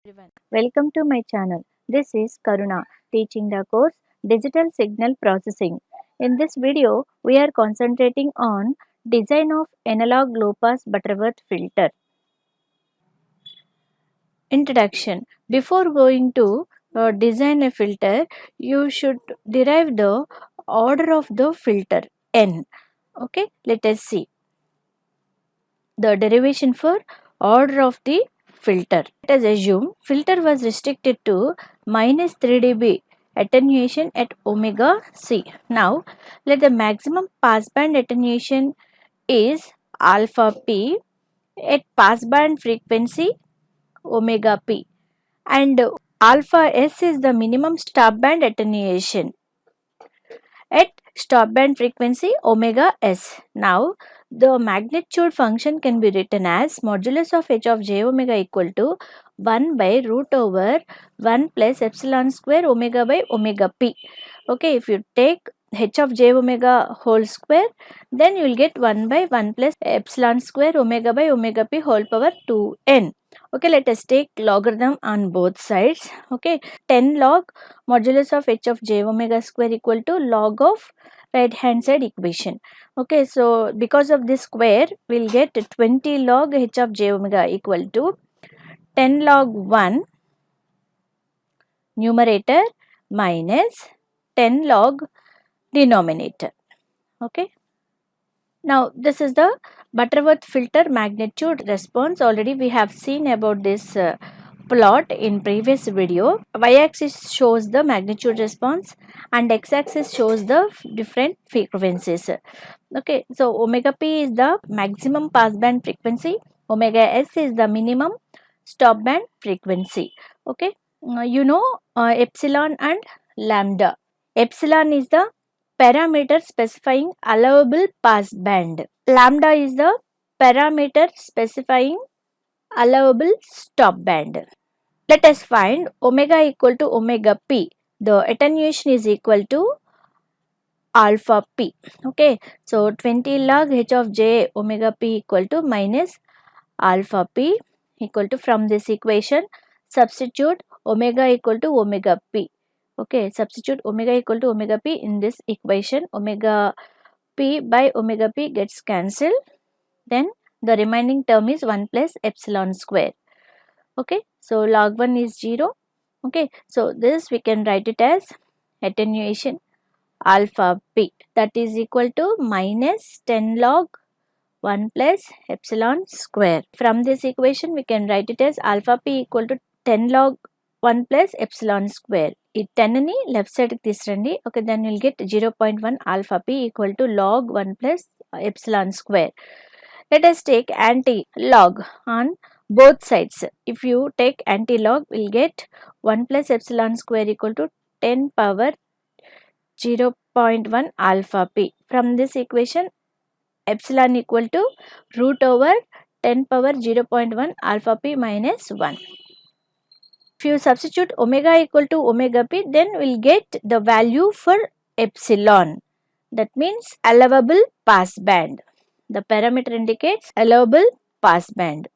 Welcome to my channel. This is Karuna teaching the course Digital Signal Processing. In this video, we are concentrating on design of analog low pass Butterworth filter. Introduction. Before going to design a filter, you should derive the order of the filter N. Okay, let us see the derivation for order of the filter. Let us assume filter was restricted to minus 3 dB attenuation at omega c. Now let the maximum passband attenuation is alpha p at passband frequency omega p, and alpha s is the minimum stopband attenuation at stopband frequency omega s. Now the magnitude function can be written as modulus of h of j omega equal to 1 by root over 1 plus epsilon square omega by omega p. Okay, if you take h of j omega whole square, then you will get 1 by 1 plus epsilon square omega by omega p whole power 2n. Okay, let us take logarithm on both sides. Okay, 10 log modulus of h of j omega square equal to log of right hand side equation. Okay, so because of this square, we will get 20 log h of j omega equal to 10 log 1 numerator minus 10 log denominator. Okay. Now this is the Butterworth filter magnitude response. Already we have seen about this plot in previous video. Y-axis shows the magnitude response and x-axis shows the different frequencies. Okay, so omega p is the maximum passband frequency, omega s is the minimum stop band frequency. Okay, epsilon and lambda. Epsilon is the parameter specifying allowable pass band. Lambda is the parameter specifying allowable stop band. Let us find omega equal to omega p. The attenuation is equal to alpha p. Okay, so 20 log h of j omega p equal to minus alpha p equal to, from this equation substitute omega equal to omega p. Okay, substitute omega equal to omega p in this equation. Omega p by omega p gets cancelled. Then the remaining term is 1 plus epsilon square. Okay, so log 1 is 0. Okay, so this we can write it as attenuation alpha p, that is equal to minus 10 log 1 plus epsilon square. From this equation we can write it as alpha p equal to 10 log 1 plus epsilon square. ఈ 10 ని left side కి తీసురండి. Okay, then you will get 0.1 alpha p equal to log 1 plus epsilon square. Let us take anti-log on both sides. If you take anti-log, we will get 1 plus epsilon square equal to 10 power 0.1 alpha p. From this equation, epsilon equal to root over 10 power 0.1 alpha p minus 1. If you substitute omega equal to omega p, then we will get the value for epsilon. That means allowable pass band. The parameter indicates allowable pass band.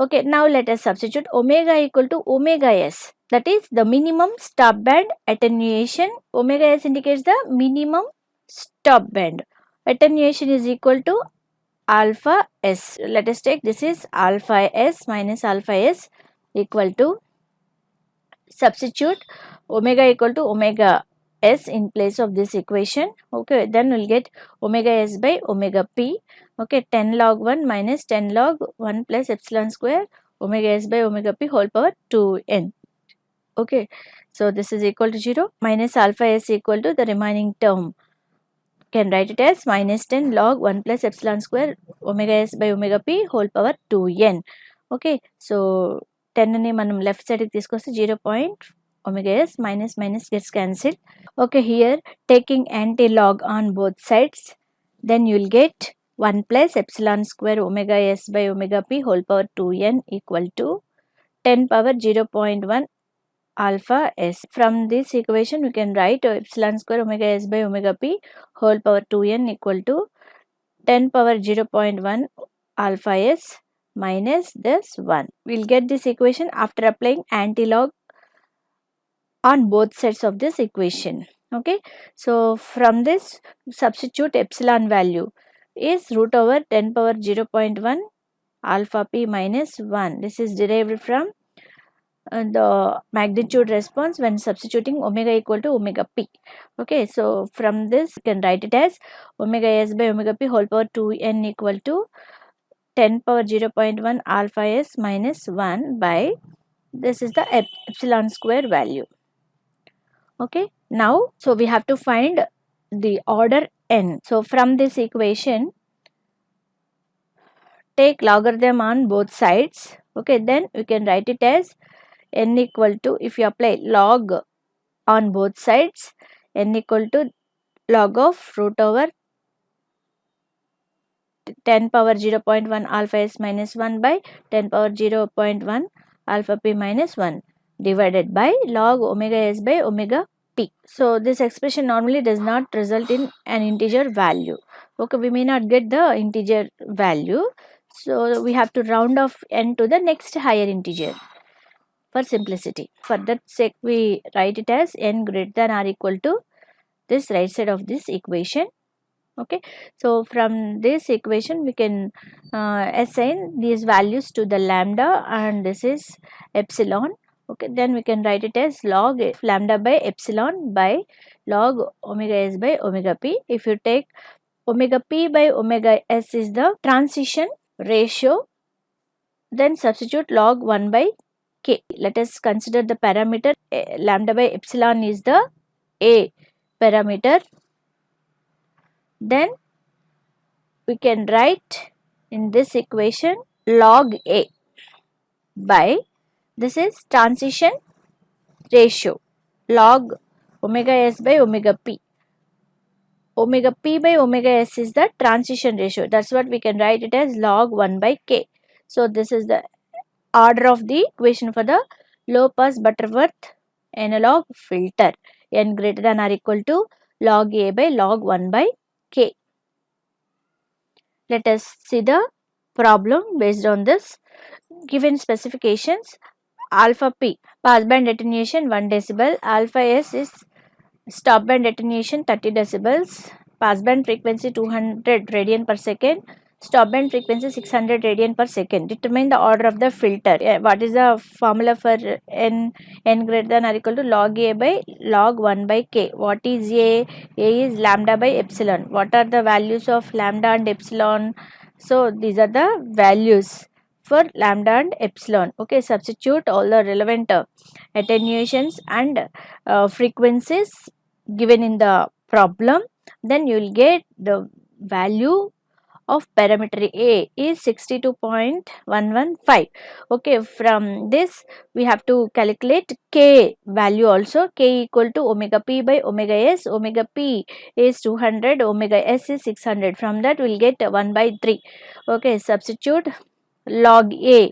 Okay, now let us substitute omega equal to omega s. That is the minimum stop band attenuation. Omega s indicates the minimum stop band. Attenuation is equal to alpha s. Let us take this is alpha s minus alpha s equal to, substitute omega equal to omega s in place of this equation. Okay, then we will get omega s by omega p. Okay, 10 log 1 minus 10 log 1 plus epsilon square omega s by omega p whole power 2n. Okay, so this is equal to 0. Minus alpha s equal to the remaining term. Can write it as minus 10 log 1 plus epsilon square omega s by omega p whole power 2n. Okay, so 10 ni manam left side ki తీసుకొస్తే 0. omega s minus minus gets cancelled. Okay, here taking anti-log on both sides, then you will get 1 plus epsilon square omega s by omega p whole power 2n equal to 10 power 0.1 alpha s. From this equation we can write epsilon square omega s by omega p whole power 2n equal to 10 power 0.1 alpha s minus this 1. We will get this equation after applying antilog on both sides of this equation. Okay, so from this substitute epsilon value is root over 10 power 0.1 alpha p minus 1. This is derived from the magnitude response when substituting omega equal to omega p. Okay, so from this you can write it as omega s by omega p whole power 2n equal to 10 power 0.1 alpha s minus 1 by this is the epsilon square value. Okay, now so we have to find the order n. So from this equation take logarithm on both sides. Okay, then we can write it as n equal to, if you apply log on both sides, n equal to log of root over 10 power 0.1 alpha s minus 1 by 10 power 0.1 alpha p minus 1 divided by log omega s by omega p. So this expression normally does not result in an integer value. Okay, we may not get the integer value, so we have to round off n to the next higher integer for simplicity. For that sake we write it as n greater than or equal to this right side of this equation. Okay, so from this equation we can assign these values to the lambda and this is epsilon. Okay, then we can write it as log lambda by epsilon by log omega s by omega p. If you take omega p by omega s is the transition ratio, then substitute log 1 by k. Let us consider the parameter lambda by epsilon is the a parameter. Then we can write in this equation log a by this is transition ratio log omega s by omega p. Omega p by omega s is the transition ratio. That's what we can write it as log 1 by k. So this is the order of the equation for the low pass Butterworth analog filter, n greater than or equal to log a by log 1 by k. Let us see the problem based on this. Given specifications, alpha p passband attenuation 1 decibel, alpha s is stop band attenuation 30 decibels, passband frequency 200 radian per second, stop band frequency 600 radian per second. Determine the order of the filter. What is the formula for n greater than or equal to log a by log 1 by k? What is a? A is lambda by epsilon. What are the values of lambda and epsilon? So these are the values for lambda and epsilon. Okay, substitute all the relevant attenuations and frequencies given in the problem, then you will get the value of parameter A is 62.115. Okay, from this we have to calculate K value also. K equal to omega P by omega S. Omega P is 200, omega S is 600. From that we will get 1 by 3. Okay, substitute log A.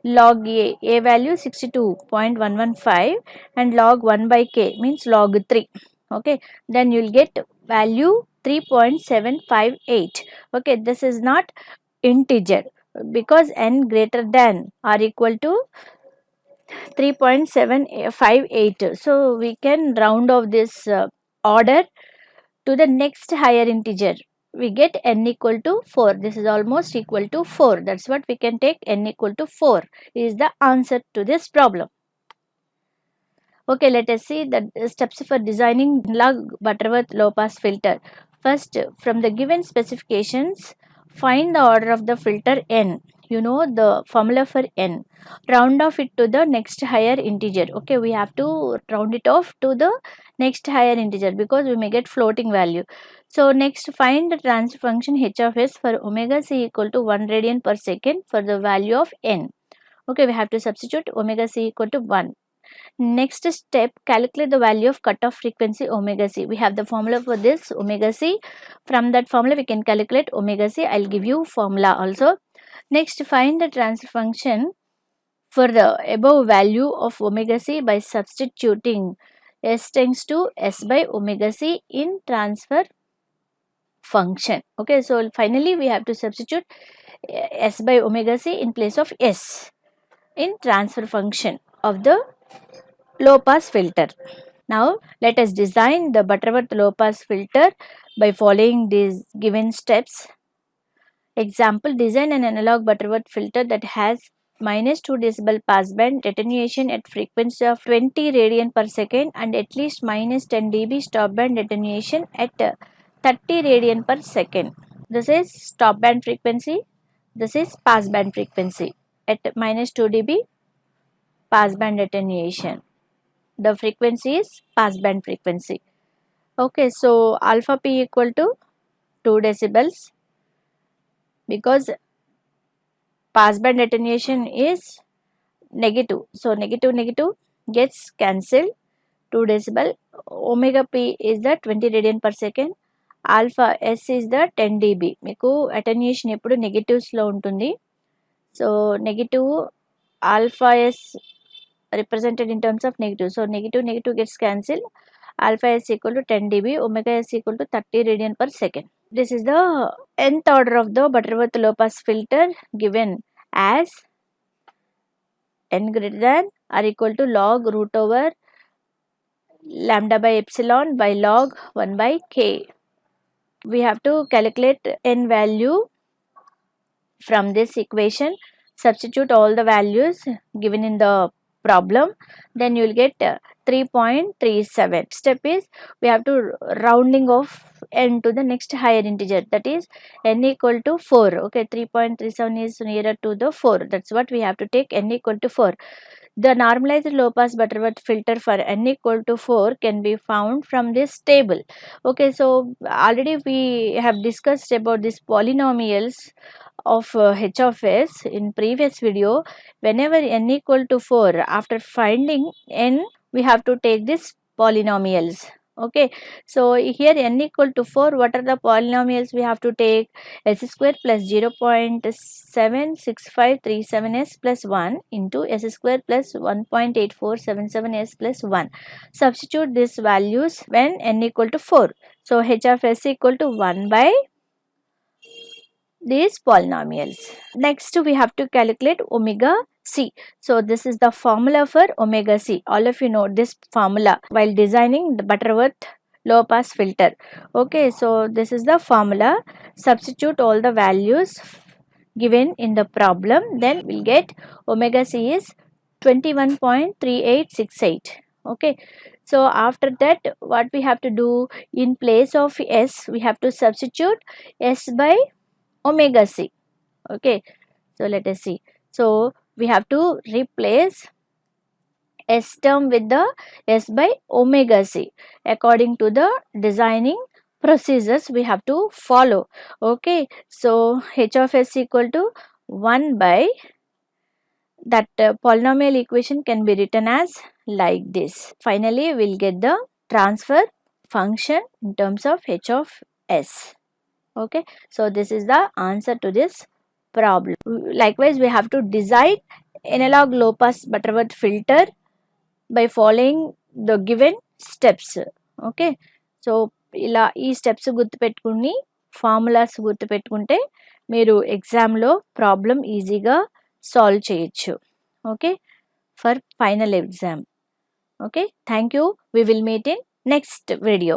Log A value 62.115 and log 1 by K means log 3. Okay, then you will get value 3.758. Okay, this is not integer because n greater than or equal to 3.758. So we can round off this order to the next higher integer. We get n equal to 4. This is almost equal to 4. That's what we can take, n equal to 4 is the answer to this problem. Okay, let us see the steps for designing analog Butterworth low pass filter. First, from the given specifications, find the order of the filter n. You know the formula for n. Round off it to the next higher integer. Okay, we have to round it off to the next higher integer because we may get floating value. So next, find the transfer function h of s for omega c equal to 1 radian per second for the value of n. Okay, we have to substitute omega c equal to 1. Next step, calculate the value of cutoff frequency omega c. We have the formula for this omega c. From that formula we can calculate omega c. I will give you formula also. Next, find the transfer function for the above value of omega c by substituting s tends to s by omega c in transfer function. Okay, so finally we have to substitute S by omega c in place of S in transfer function of the low pass filter. Now let us design the Butterworth low pass filter by following these given steps. Example, design an analog Butterworth filter that has -2 decibel passband attenuation at frequency of 20 radian per second and at least -10 dB stopband attenuation at 30 radian per second. This is stopband frequency, this is passband frequency at -2 dB passband attenuation. The frequency is passband frequency. Okay, so alpha p equal to 2 decibels because passband attenuation is negative. So negative negative gets cancelled. 2 decibel. Omega p is the 20 radian per second. Alpha s is the 10 dB. మీకు attenuation ఎప్పుడు negatives లో ఉంటుంది. So negative alpha s represented in terms of negative. So negative negative gets cancelled. Alpha s equal to 10 dB. Omega s equal to 30 radian per second. This is the nth order of the Butterworth low pass filter given as n greater than or equal to log root over lambda by epsilon by log 1 by k. We have to calculate n value from this equation, substitute all the values given in the problem, then you will get 3.37. Step is we have to rounding off n to the next higher integer, that is n equal to 4. Okay, 3.37 is nearer to the 4, that's what we have to take, n equal to 4. The normalized low pass Butterworth filter for n equal to 4 can be found from this table. Okay, so already we have discussed about these polynomials of h of s in previous video. Whenever n equal to 4, after finding n, we have to take this polynomials. Okay, so here n equal to 4, what are the polynomials we have to take? S square plus 0.76537 s plus 1 into s square plus 1.8477 s plus 1. Substitute these values when n equal to 4. So h of s equal to 1 by these polynomials. Next we have to calculate omega c. So this is the formula for omega c. All of you know this formula while designing the Butterworth low pass filter. Okay, so this is the formula. Substitute all the values given in the problem, then we'll get omega c is 21.3868. Okay, so after that what we have to do, in place of s we have to substitute s by omega c. Okay, so let us see. So we have to replace s term with the s by omega c according to the designing procedures we have to follow. Okay, so h of s equal to 1 by that polynomial equation can be written as like this. Finally, we'll get the transfer function in terms of h of s. Okay, so this is the answer to this problem. Likewise, we have to design analog low pass Butterworth filter by following the given steps. Okay, so ఇలా ఈ steps గుర్తుపెట్టుకుని formulas గుర్తుపెట్టుకుంటే మీరు ఎగ్జామ్లో problem ఈజీగా solve చేయొచ్చు. Okay, for final exam. Okay, thank you. We will meet in next video.